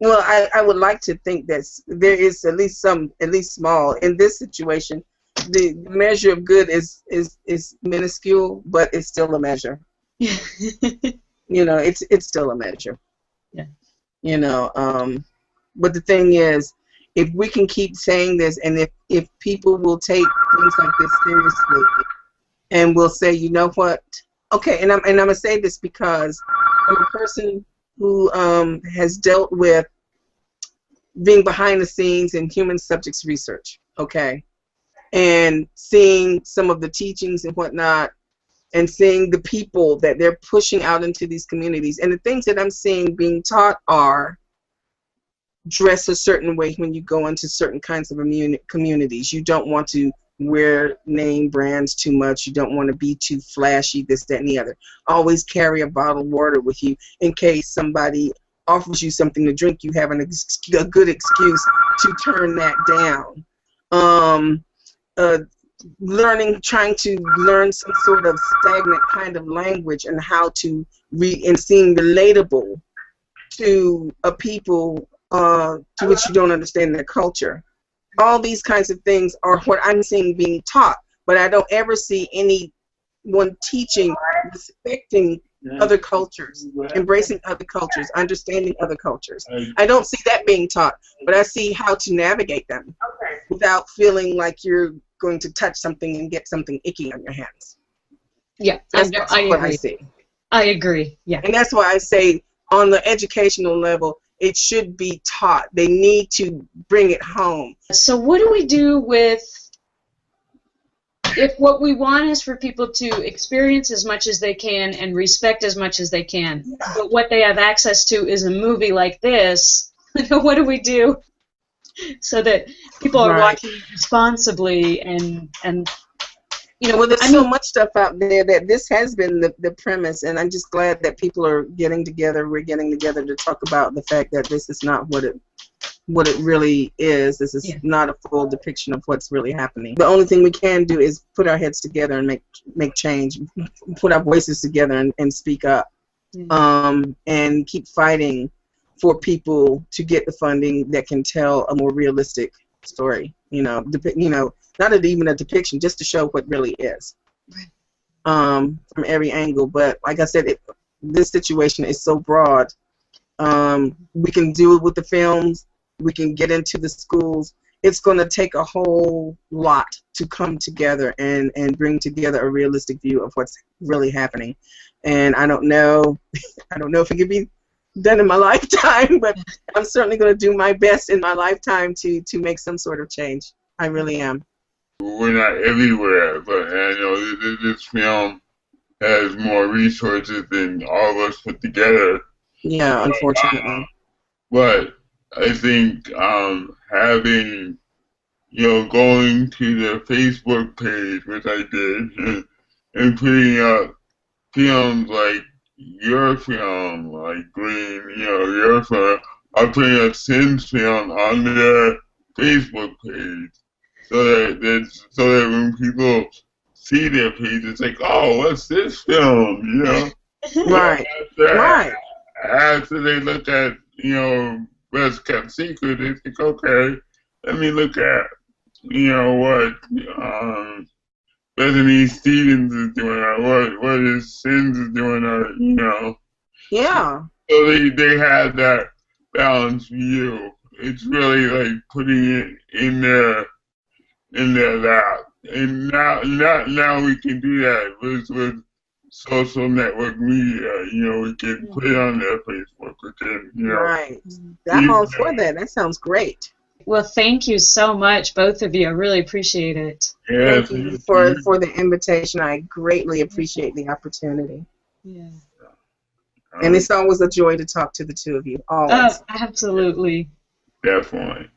Well, I would like to think that there is at least small in this situation. The measure of good is minuscule, but it's still a measure. You know, it's still a measure. Yeah. You know, but the thing is, if we can keep saying this, and if people will take things like this seriously, and will say, you know what? Okay, and I'm gonna say this because I'm a person who has dealt with being behind the scenes in human subjects research. Okay, and seeing some of the teachings and whatnot, and seeing the people that they're pushing out into these communities, and the things that I'm seeing being taught are dress a certain way when you go into certain kinds of communities. You don't want to wear name brands too much. You don't want to be too flashy, this, that, and the other. Always carry a bottle of water with you in case somebody offers you something to drink. You have a good excuse to turn that down. Trying to learn some sort of stagnant kind of language and how to read and seem relatable to a people to which you don't understand their culture. All these kinds of things are what I'm seeing being taught, but I don't ever see anyone teaching, respecting other cultures, embracing other cultures, understanding other cultures. I don't see that being taught, but I see how to navigate them without feeling like you're going to touch something and get something icky on your hands. Yeah, that's what I see. I agree, yeah. And that's why I say on the educational level, it should be taught. They need to bring it home. So what do we do with, if what we want is for people to experience as much as they can and respect as much as they can, but what they have access to is a movie like this, what do we do so that people are watching responsibly and You know, well, there's so much stuff out there that this has been the premise, and I'm just glad that people are getting together. We're getting together to talk about the fact that this is not what it really is. This is not a full depiction of what's really happening. The only thing we can do is put our heads together and make change, put our voices together and speak up, and keep fighting for people to get the funding that can tell a more realistic story. You know, not even a depiction, just to show what really is, from every angle. But like I said, this situation is so broad. We can do it with the films. We can get into the schools. It's going to take a whole lot to come together and bring together a realistic view of what's really happening. And I don't know if it can be done in my lifetime, but I'm certainly going to do my best in my lifetime to make some sort of change. I really am. We're not everywhere, but I know this film has more resources than all of us put together. Yeah, unfortunately. But I think having, going to the Facebook page, which I did, and putting up films like your film, like Green, your film, or putting up Sin's film on their Facebook page, so that when people see their page, it's like, oh, what's this film? Right. After they look at, Best Kept Secret, they think, okay, let me look at, what Bethany Stevens is doing, or what is Sins is doing, or, Yeah. So they have that balanced view. It's really like putting it in their lap. And now we can do that with social network media. We can put it on their Facebook. We can, Right. I'm all for that. That sounds great. Well, thank you so much, both of you. I really appreciate it. Yeah, thank you for the invitation. I greatly appreciate the opportunity. Yeah. And it's always a joy to talk to the two of you. Always. Oh, absolutely. Definitely.